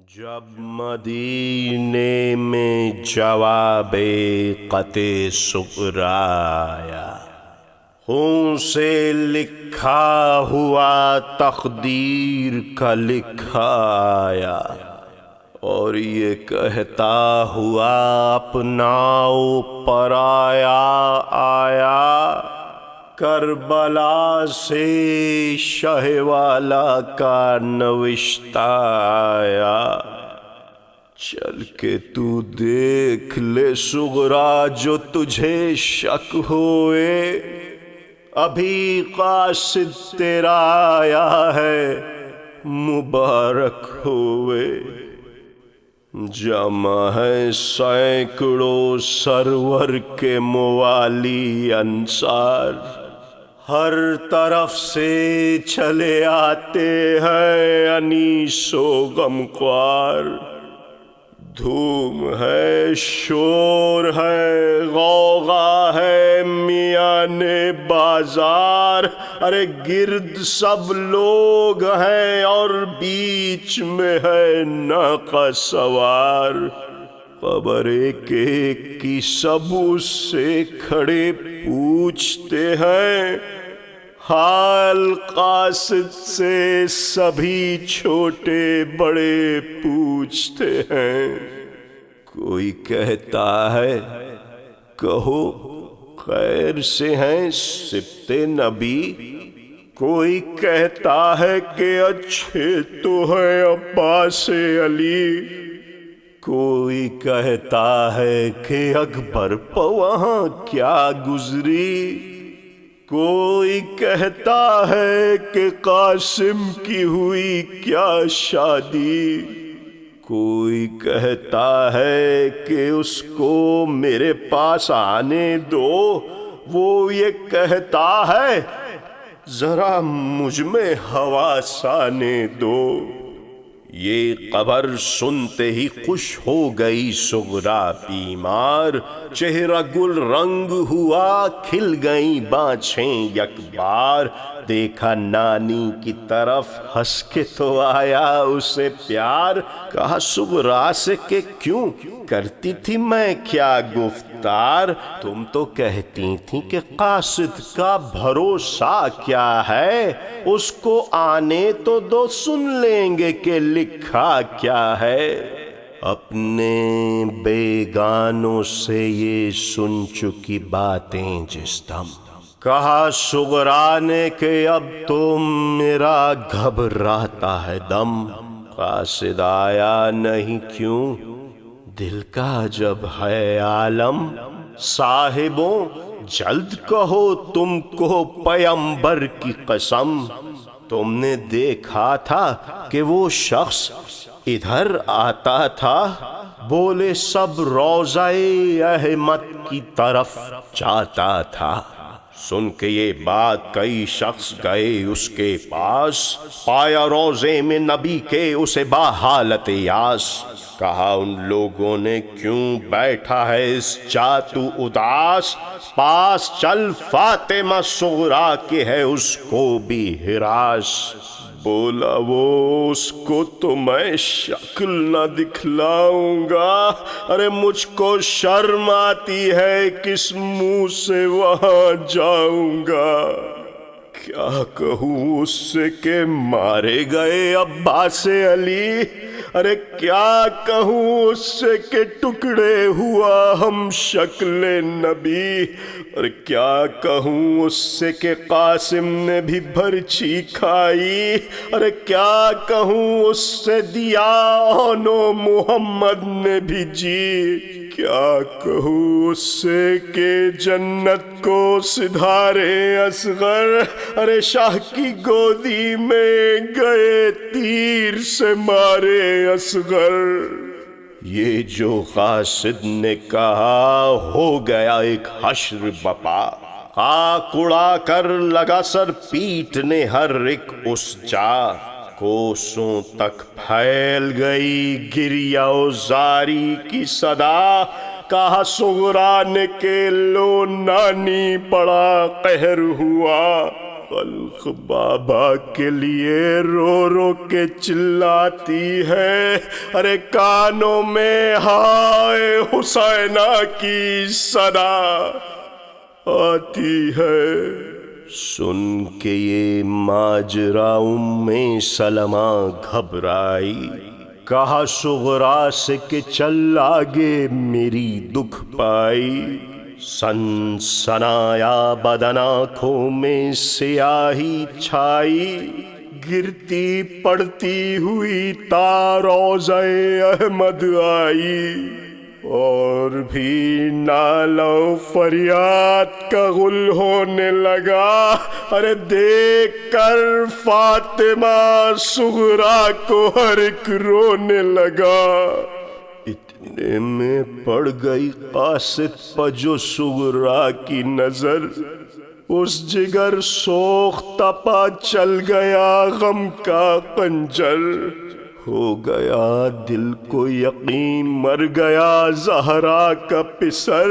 جب مدینے میں جواب قطع سغرا آیا، خون سے لکھا ہوا تقدیر کا لکھا آیا، اور یہ کہتا ہوا اپناؤ پرایا آیا، کربلا سے شہ والا کا نوشتہ آیا۔ چل کے تو دیکھ لے سغرا جو تجھے شک ہوئے، ابھی قاصد تیرا آیا ہے مبارک ہوئے۔ جمع ہے سینکڑوں سرور کے موالی انصار، ہر طرف سے چلے آتے ہیں انیس و غمخوار۔ دھوم ہے، شور ہے، غوغا ہے میان بازار، ارے گرد سب لوگ ہیں اور بیچ میں ہے ناقہ سوار۔ خبر ایک ایک کی سب اس سے کھڑے پوچھتے ہیں، حال قاصد سے سبھی چھوٹے بڑے پوچھتے ہیں۔ کوئی کہتا ہے کہو خیر سے ہیں سبط نبی، کوئی کہتا ہے کہ اچھے تو ہیں عباس علی، کوئی کہتا ہے کہ اکبر پہ وہاں کیا گزری، کوئی کہتا ہے کہ قاسم کی ہوئی کیا شادی، کوئی کہتا ہے کہ اس کو میرے پاس آنے دو، وہ یہ کہتا ہے ذرا مجھ میں حواس آنے دو۔ یہ خبر سنتے ہی خوش ہو گئی سغرا بیمار، چہرہ گل رنگ ہوا، کھل گئیں بانچھیں یک بار۔ دیکھا نانی کی طرف، ہنس کے تو آیا اسے پیار، کہا سغرا سے کہ کیوں کرتی تھی میں کیا گفتار، تم تو کہتی تھی کہ قاصد کا بھروسہ کیا ہے، اس کو آنے تو دو سن لیں گے کہ لکھا کیا ہے۔ اپنے بیگانوں سے یہ سن چکی باتیں جس دم، کہا سغرا نے کہ اب تو میرا گھبراتا ہے دم، قاصد آیا نہیں کیوں دل کا جب ہے عالم، صاحبوں جلد کہو تم کو پیمبر کی قسم، تم نے دیکھا تھا کہ وہ شخص ادھر آتا تھا، بولے سب روضہ احمد کی طرف جاتا تھا۔ سن کے یہ بات کئی شخص گئے اس کے پاس، پایا روضے میں نبی کے اسے با حالت یاس، کہا ان لوگوں نے کیوں بیٹھا ہے اس جا تو اداس، پاس چل فاطمہ سغرا کے ہے اس کو بھی ہراس۔ بولا وہ اس کو تو میں شکل نہ دکھلاؤں گا، ارے مجھ کو شرم آتی ہے کس منہ سے وہاں جاؤں گا، کیا کہوں اس سے کہ مارے گئے عباس علی، ارے کیا کہوں اس سے کہ ٹکڑے ہوا ہم شکل نبی، اور کیا کہوں اس سے کہ قاسم نے بھی برچھی کھائی، ارے کیا کہوں اس سے دیا انو محمد نے بھی جی، کیا کہوں اس سے کہ جنت کو سدھارے اصغر، ارے شاہ کی گودی میں گئے تیر سے مارے اصغر۔ یہ جو قاصد نے کہا ہو گیا ایک حشر بپا، خاک اڑا کر لگا سر پیٹنے ہر ایک اس جا، کوسوں تک پھیل گئی گریہ و زاری کی صدا، کہا سغرا نے کہ لو نانی بڑا قہر ہوا، خلق بابا کے لیے رو رو کے چلاتی ہے، ارے کانوں میں ہائے حسینہ کی صدا آتی ہے۔ سن کے یہ ماجرا سلمہ گھبرائی، کہا صغرا سے کہ چل آگے میری دکھ پائی۔ سنسنایا بدن آنکھوں میں سیاہی چھائی، گرتی پڑتی ہوئی تا روضہ احمد آئی، اور بھی نالہ و فریاد کا غل ہونے لگا، ارے دیکھ کر فاطمہ صغرا کو ہر ایک رونے لگا۔ اتنے میں پڑ گئی قاصد پہ جو صغرا کی نظر، اس جگر سوختہ پا چل گیا غم کا خنجر۔ ہو گیا دل کو یقین مر گیا زہرا کا پسر،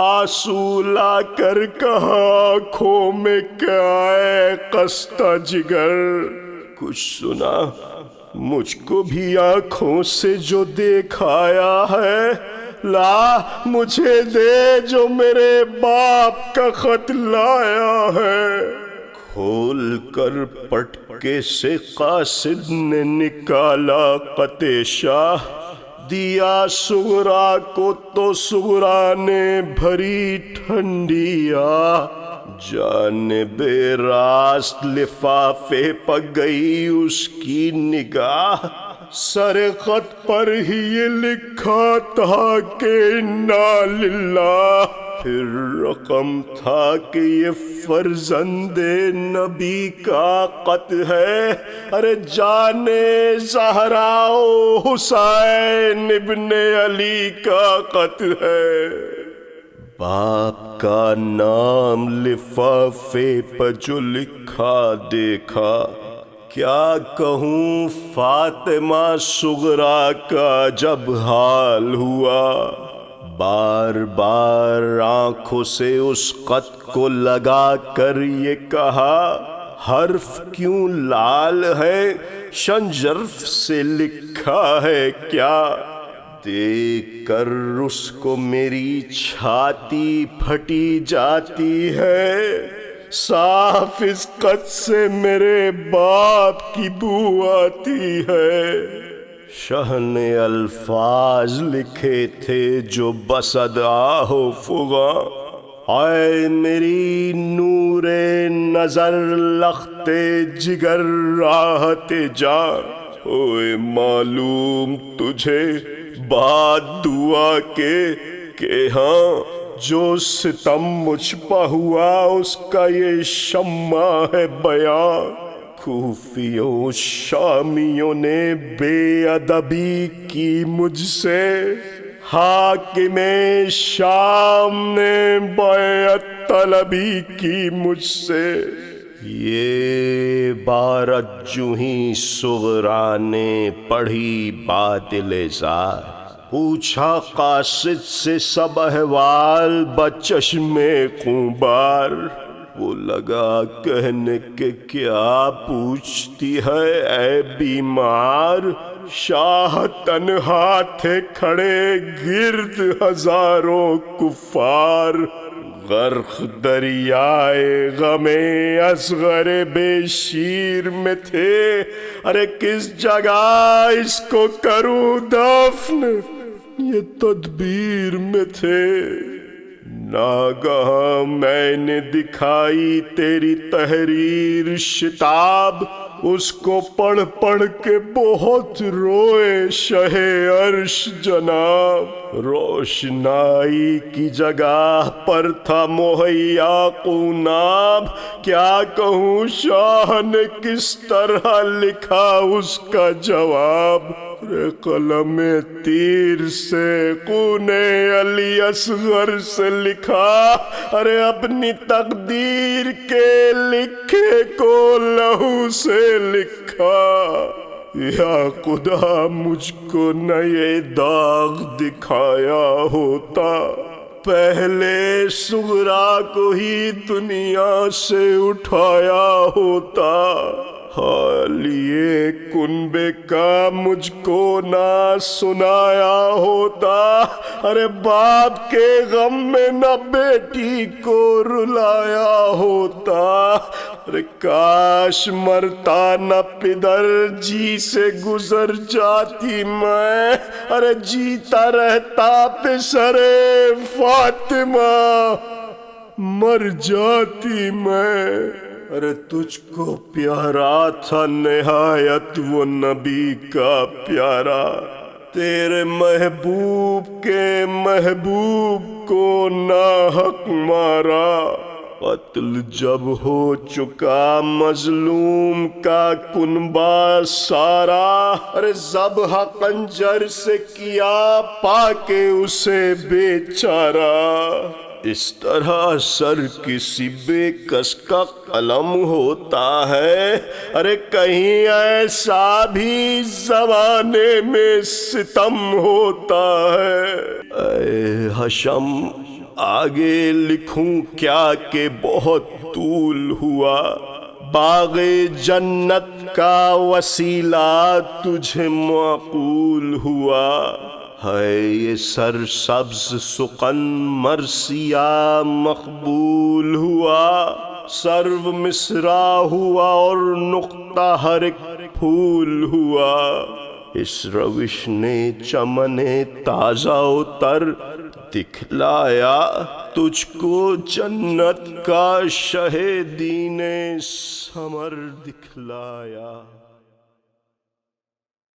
آنسو لا کر کہا آنکھوں میں کیا ہے قصہ جگر۔ کچھ سنا مجھ کو بھی آنکھوں سے جو دیکھایا ہے، لا مجھے دے جو میرے باپ کا خط لایا ہے۔ کھول کر پٹکے سے قاصد نے نکالا خط شاہ، دیا صغرا کو تو صغرا نے بھری ٹھنڈی آہ، جانب راست لفافے پہ گئی اس کی نگاہ، سر خط پر ہی یہ لکھا تھا کہ انا للہ، پھر رقم تھا کہ یہ فرزند نبی کا خط ہے، ارے جان زہرا و حسین ابن علی کا خط ہے۔ باپ کا نام لفافے پہ جو لکھا دیکھا، کیا کہوں فاطمہ صغرا کا جب حال ہوا۔ بار بار آنکھوں سے اس خط کو لگا کر یہ کہا، حرف کیوں لال ہے شنجرف سے لکھا ہے کیا۔ دیکھ کر اس کو میری چھاتی پھٹی جاتی ہے، صاف اس خط سے میرے باپ کی بو آتی ہے۔ شاہ نے الفاظ لکھے تھے جو بسد آہ و فغاں، اے میری نور نظر لخت جگر راحت جان، ہوئے معلوم تجھے بات دعا کے کہ ہاں جو ستم مجھ پہ ہوا اس کا یہ شمع ہے بیان۔ کوفیوں شامیوں نے بے ادبی کی مجھ سے، حاکم شام نے بیعت طلبی کی مجھ سے۔ یہ عبارت جو ہی صغرا نے پڑھی بادل زار، پوچھا قاصد سے سب احوال بچشم خونبار۔ وہ لگا کہنے کہ کیا پوچھتی ہے اے بیمار، شاہ تنہا تھے کھڑے گرد ہزاروں کفار، غرق دریائے غم اصغر بے شیر میں تھے، ارے کس جگہ اس کو کروں دفن یہ تدبیر میں تھے۔ ناگہاں میں نے دکھائی تیری تحریر شتاب، اس کو پڑھ پڑھ کے بہت روئے شہ عرش جناب۔ روشنائی کی جگہ پر تھا مہیا قوناب، کیا کہوں شاہ نے کس طرح لکھا اس کا جواب۔ قلم تیر سے خون علی اصغر سے لکھا، ارے اپنی تقدیر کے لکھے کو لہو سے لکھا۔ یا خدا مجھ کو نہ یہ داغ دکھایا ہوتا، پہلے صغرا کو ہی دنیا سے اٹھایا ہوتا، حال یہ کنبے کا مجھ کو نہ سنایا ہوتا، ارے باپ کے غم میں نہ بیٹی کو رلایا ہوتا، ارے کاش مرتا نہ پدر جی سے گزر جاتی میں، ارے جیتا رہتا پسر فاطمہ مر جاتی میں، ارے تجھ کو پیارا تھا نہایت وہ نبی کا پیارا، تیرے محبوب کے محبوب کو ناحق مارا، قتل جب ہو چکا مظلوم کا کنبہ سارا، ارے ذبح خنجر سے کیا پا کے اسے بیچارہ، اس طرح سر کسی بے کس کا قلم ہوتا ہے، ارے کہیں ایسا بھی زمانے میں ستم ہوتا ہے، اے حشم آگے لکھوں کیا کہ بہت طول ہوا، باغ جنت کا وسیلہ تجھے معقول ہوا، ہے یہ سرسبز سخن مرثیہ مقبول ہوا، سرو مصرع ہوا اور نقطہ ہر ایک پھول ہوا، اس روش نے چمن تازہ و تر دکھلایا، تجھ کو جنت کا شہ دین ثمر دکھلایا۔